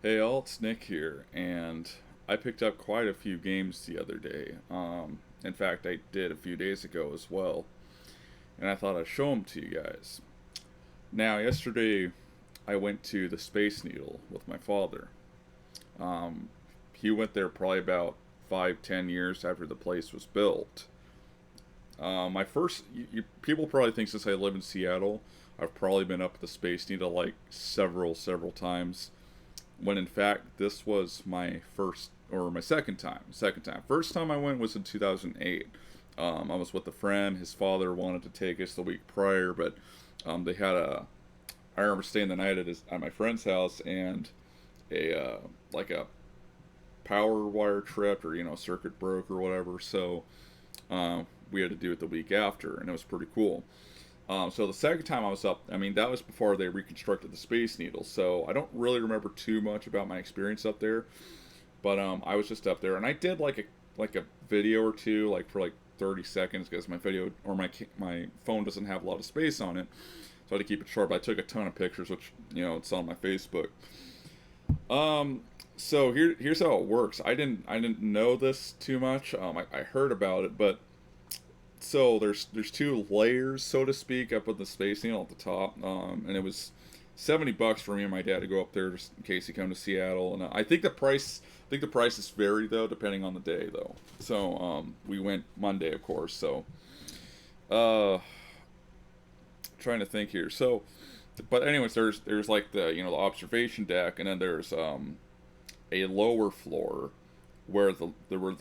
Hey all, it's Nick here, and I picked up quite a few games the other day. In fact, I did a few days ago as well, and I thought I'd show them to you guys. Now, yesterday I went to the Space Needle with my father. Um, he went there probably about 5, 10 years after the place was built. My first, people probably think since I live in Seattle, I've probably been up at the Space Needle like several times when in fact this was my first or my second time. Second time. First time I went was in 2008. I was with a friend. His father wanted to take us the week prior, but they had a. I remember staying the night at my friend's house, and a like a power wire tripped, or circuit broke or whatever. So we had to do it the week after, and it was pretty cool. So the second time I was up, I mean, that was before they reconstructed the Space Needle. So I don't really remember too much about my experience up there, but I was just up there, and I did like a video or two, like for like 30 seconds, because my video or my phone doesn't have a lot of space on it, so I had to keep it short. But I took a ton of pictures, which it's on my Facebook. So here's how it works. I didn't know this too much. I heard about it, but so there's two layers, so to speak, up at the Space Needle at the top, and it was $70 for me and my dad to go up there just in case he come to Seattle. And I think the prices vary though depending on the day though. So we went Monday, of course. So uh, trying to think here. So, but anyways, there's like the observation deck, and then there's a lower floor where the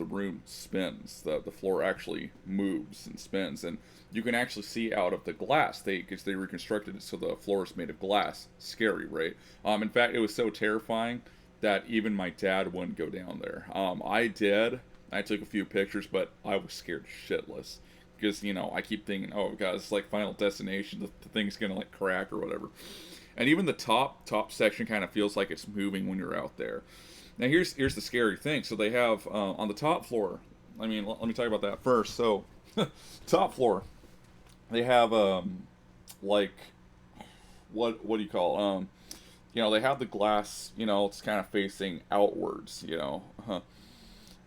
room spins. The floor actually moves and spins, and you can actually see out of the glass. Because they reconstructed it so the floor is made of glass. Scary, right? In fact, it was so terrifying that even my dad wouldn't go down there. I did. I took a few pictures, but I was scared shitless because I keep thinking, oh god, it's like Final Destination. The thing's gonna like crack or whatever. And even the top section kind of feels like it's moving when you're out there. Now here's the scary thing. So they have on the top floor. I mean, let me talk about that first. So top floor, they have like what do you call they have the glass. It's kind of facing outwards.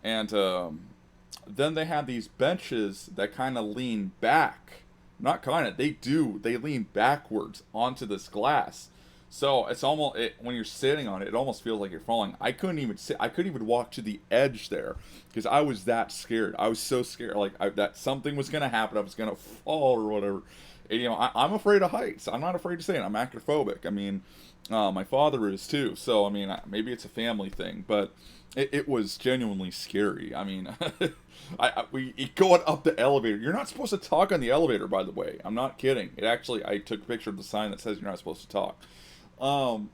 And then they have these benches that kind of lean back. Not kind of. They do. They lean backwards onto this glass. So it's almost when you're sitting on it, it almost feels like you're falling. I couldn't even sit. I couldn't even walk to the edge there because I was that scared. I was so scared, like that something was gonna happen. I was gonna fall or whatever. And, I'm afraid of heights. I'm not afraid to say it. I'm acrophobic. I mean, my father is too. So I mean, maybe it's a family thing, but it was genuinely scary. I mean, we going up the elevator. You're not supposed to talk on the elevator, by the way. I'm not kidding. It actually, I took a picture of the sign that says you're not supposed to talk. Um,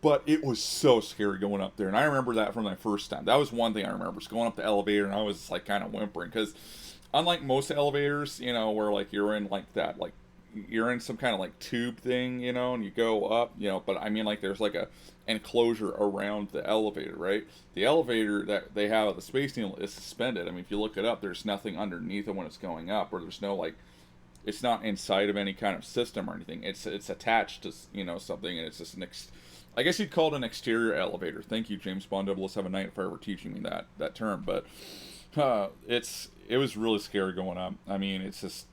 but it was so scary going up there, and I remember that from my first time. That was one thing I remember, was going up the elevator, and I was like kind of whimpering because, unlike most elevators, where like you're in like that, like you're in some kind of like tube thing, and you go up, but I mean like there's like a enclosure around the elevator, right? The elevator that they have at the Space Needle is suspended. I mean, if you look it up, there's nothing underneath it when it's going up, or there's no like it's not inside of any kind of system or anything. It's attached to something, and it's just I guess you'd call it an exterior elevator. Thank you, James Bond 007 for ever teaching me that term. But it was really scary going up. I mean, it's just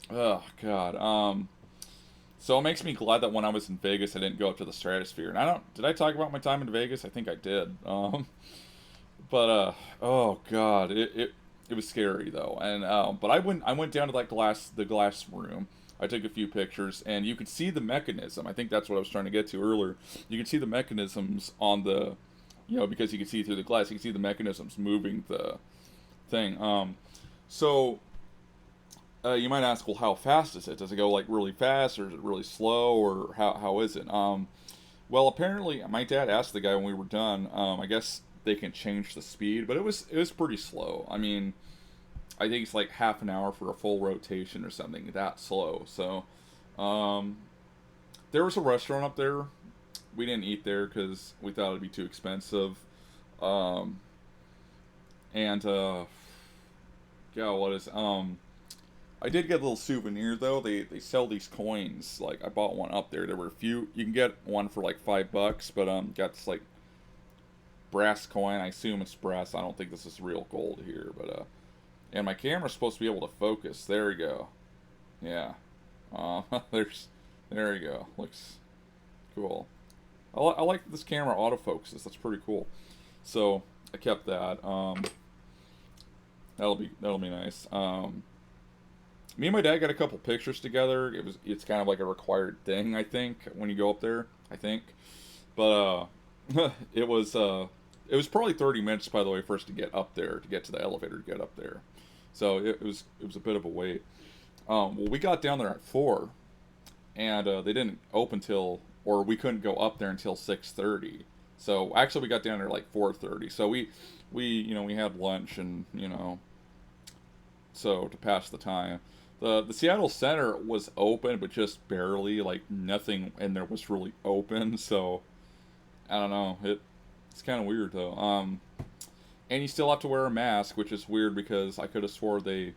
oh god. So it makes me glad that when I was in Vegas, I didn't go up to the stratosphere. And I don't did I talk about my time in Vegas? I think I did. But oh god, it was scary though. And but I went down to the glass room. I took a few pictures, and you could see the mechanism. I think that's what I was trying to get to earlier. You could see the mechanisms on the, because you could see through the glass. You could see the mechanisms moving the thing. So you might ask, well, how fast is it? Does it go like really fast, or is it really slow, or how is it? Well, apparently, my dad asked the guy when we were done. I guess they can change the speed, but it was pretty slow. I mean, I think it's like half an hour for a full rotation or something that slow. So, um, there was a restaurant up there. We didn't eat there because we thought it'd be too expensive. And yeah, what is I did get a little souvenir though. They sell these coins. Like I bought one up there. There were a few. You can get one for like $5, but got this like brass coin. I assume it's brass. I don't think this is real gold here, but and my camera's supposed to be able to focus. There we go. Yeah. There you go. Looks cool. I like this camera autofocuses. That's pretty cool. So I kept that. That'll be nice. Me and my dad got a couple pictures together. It's kind of like a required thing, I think, when you go up there. I think, but it was probably 30 minutes, by the way, for us to get up there, to get to the elevator, to get up there. So it was a bit of a wait. Well, we got down there at 4, and they didn't open till, or we couldn't go up there until 6:30. So actually, we got down there like 4:30. So we had lunch and so to pass the time. The Seattle Center was open, but just barely. Like nothing in there was really open. So I don't know. It's kind of weird though. And you still have to wear a mask, which is weird because I could have swore they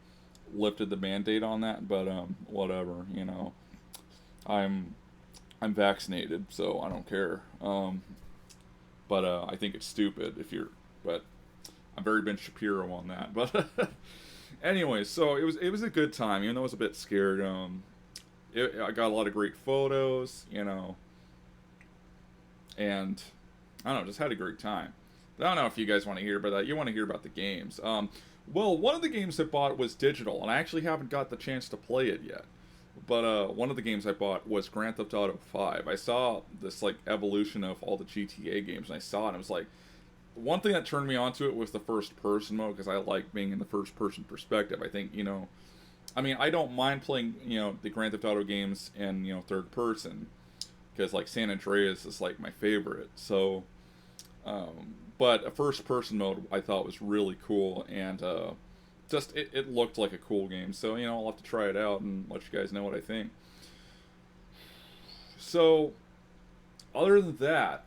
lifted the mandate on that, but whatever. I'm vaccinated, so I don't care. But I think it's stupid if you're. But I'm very Ben Shapiro on that. But anyway, so it was a good time, even though I was a bit scared. I got a lot of great photos, and I don't know, just had a great time. But I don't know if you guys want to hear about that. You want to hear about the games. Well, one of the games I bought was digital, and I actually haven't got the chance to play it yet. But one of the games I bought was Grand Theft Auto 5. I saw this like evolution of all the GTA games, and I saw it, and it was like, one thing that turned me onto it was the first person mode, because I like being in the first person perspective. I think, I mean, I don't mind playing, the Grand Theft Auto games in, third person, because like San Andreas is like my favorite. So, but a first person mode I thought was really cool, and just it looked like a cool game. So I'll have to try it out and let you guys know what I think. So, other than that,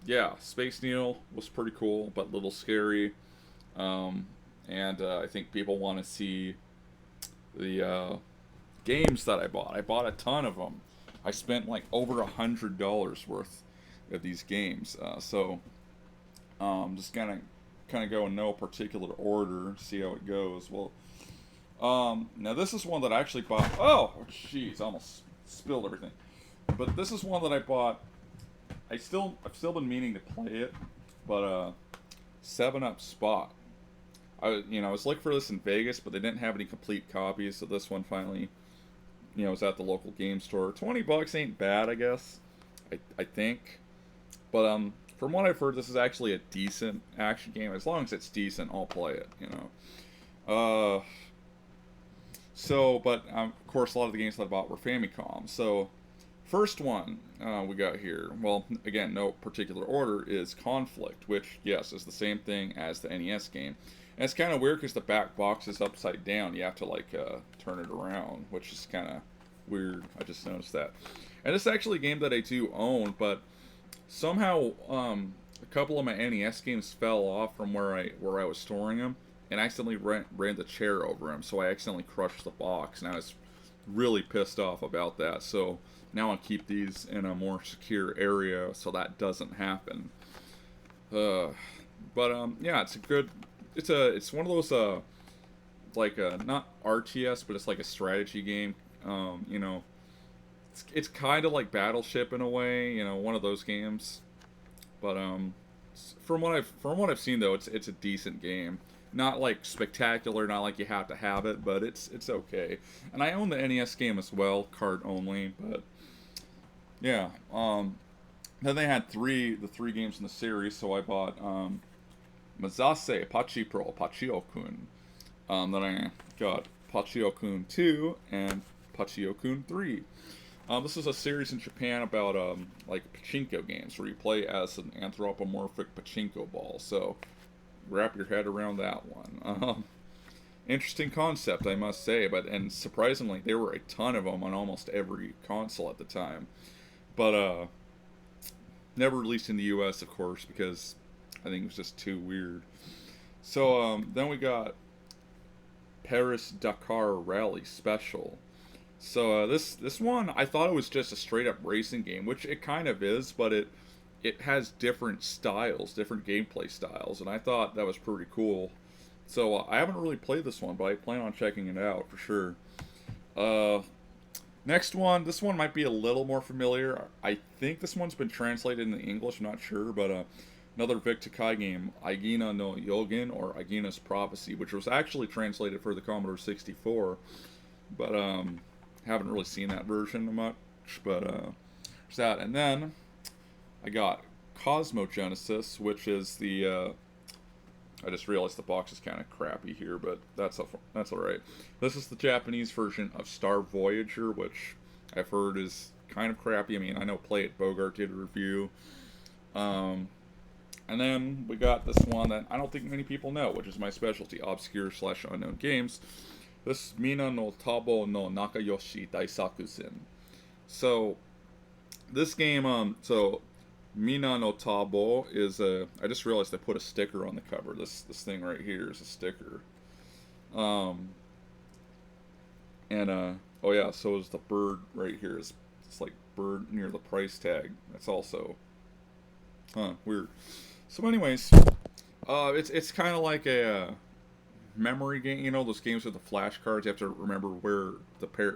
yeah, Space Needle was pretty cool, but a little scary. And I think people want to see the games that I bought. I bought a ton of them. I spent like over $100 worth of these games. So just kind of go in no particular order, see how it goes. Well, now this is one that I actually bought. Oh, jeez, almost spilled everything. But this is one that I bought. I've still been meaning to play it, but 7-Up Spot. I was looking for this in Vegas, but they didn't have any complete copies, so this one finally, was at the local game store. $20 ain't bad, I guess. I think, but from what I've heard, this is actually a decent action game. As long as it's decent, I'll play it. So, but of course, a lot of the games that I bought were Famicom. So, first one we got here, well, again, no particular order, is Conflict, which, yes, is the same thing as the NES game. And it's kind of weird because the back box is upside down. You have to, like, turn it around, which is kind of weird. I just noticed that. And this is actually a game that I do own, but somehow a couple of my NES games fell off from where I was storing them, and I accidentally ran the chair over them, so I accidentally crushed the box, and I was really pissed off about that. So now I'll keep these in a more secure area so that doesn't happen. But yeah, it's one of those like not RTS, but it's like a strategy game. It's kind of like Battleship in a way, one of those games. But from what I've seen though, it's a decent game. Not like spectacular, not like you have to have it, but it's okay. And I own the NES game as well, card only. But yeah, then they had the three games in the series, so I bought Mazase Pachio-kun. Then I got Pachio-kun 2 and Pachio-kun 3. This is a series in Japan about like pachinko games where you play as an anthropomorphic pachinko ball. So wrap your head around that one. Interesting concept, I must say, and surprisingly, there were a ton of them on almost every console at the time. But never released in the U.S., of course, because I think it was just too weird. So then we got Paris-Dakar Rally Special. So this one, I thought it was just a straight up racing game, which it kind of is, but it has different styles, different gameplay styles, and I thought that was pretty cool. So I haven't really played this one, but I plan on checking it out for sure. Uh, Next one, this one might be a little more familiar. I think this one's been translated into English, I'm not sure, but another Vic Takai game, Aigina no Yogin, or Aigina's Prophecy, which was actually translated for the Commodore 64, but haven't really seen that version much, but there's that. And then I got Cosmogenesis, which is the I just realized the box is kind of crappy here, but that's all right. This is the Japanese version of Star Voyager, which I've heard is kind of crappy. I mean, I know Play It Bogart did a review. And then we got this one that I don't think many people know, which is my specialty, obscure/unknown games. This is Mina no Tabo no Nakayoshi Daisakusen. So this game, so Mina no Tabo is a. I just realized I put a sticker on the cover. This thing right here is a sticker. Um, and oh yeah, so is the bird right here. It's like bird near the price tag. That's also, weird. So anyways, it's kind of like a memory game. You know those games with the flashcards. You have to remember where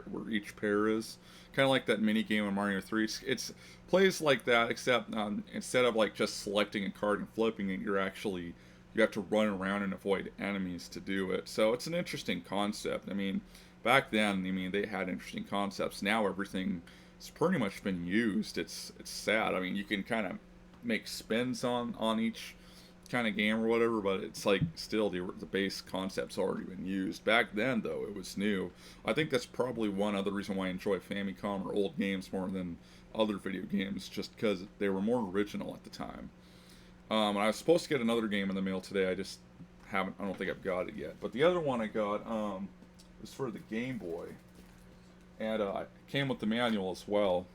where each pair is. Kind of like that mini game in Mario 3. It's plays like that, except instead of like just selecting a card and flipping it, you have to run around and avoid enemies to do it. So it's an interesting concept. I mean, back then, I mean, they had interesting concepts. Now everything has pretty much been used. It's sad. I mean, you can kind of make spins on each kind of game or whatever, but it's like still the base concept's already been used. Back then, though, it was new. I think that's probably one other reason why I enjoy Famicom or old games more than other video games, just because they were more original at the time. And I was supposed to get another game in the mail today. I just haven't. I don't think I've got it yet. But the other one I got was for the Game Boy, and it came with the manual as well.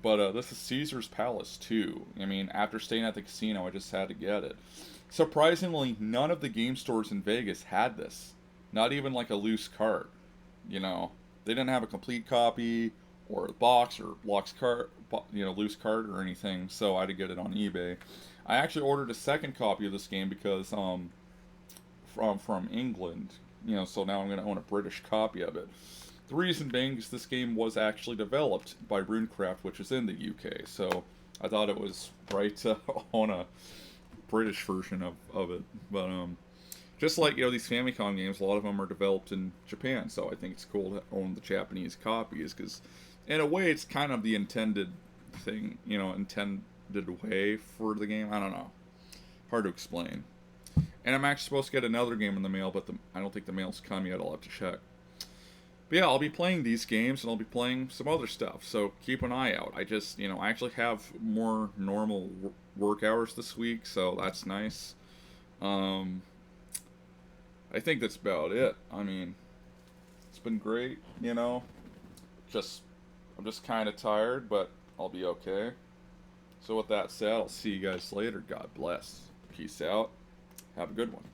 But this is Caesar's Palace 2. I mean, after staying at the casino, I just had to get it. Surprisingly, none of the game stores in Vegas had this. Not even like a loose cart. You know, they didn't have a complete copy or a box or loose cart or anything. So I had to get it on eBay. I actually ordered a second copy of this game because from England. You know, so now I'm going to own a British copy of it. The reason being is this game was actually developed by Runecraft, which is in the UK, so I thought it was right to own a British version of it. But just like, you know, these Famicom games, a lot of them are developed in Japan, so I think it's cool to own the Japanese copies, because in a way it's kind of the intended thing, you know, intended way for the game. I don't know. Hard to explain. And I'm actually supposed to get another game in the mail, but I don't think the mail's come yet. I'll have to check. But yeah, I'll be playing these games, and I'll be playing some other stuff, so keep an eye out. I just, you know, I actually have more normal work hours this week, so that's nice. I think that's about it. I mean, it's been great, you know. I'm just kind of tired, but I'll be okay. So with that said, I'll see you guys later. God bless. Peace out. Have a good one.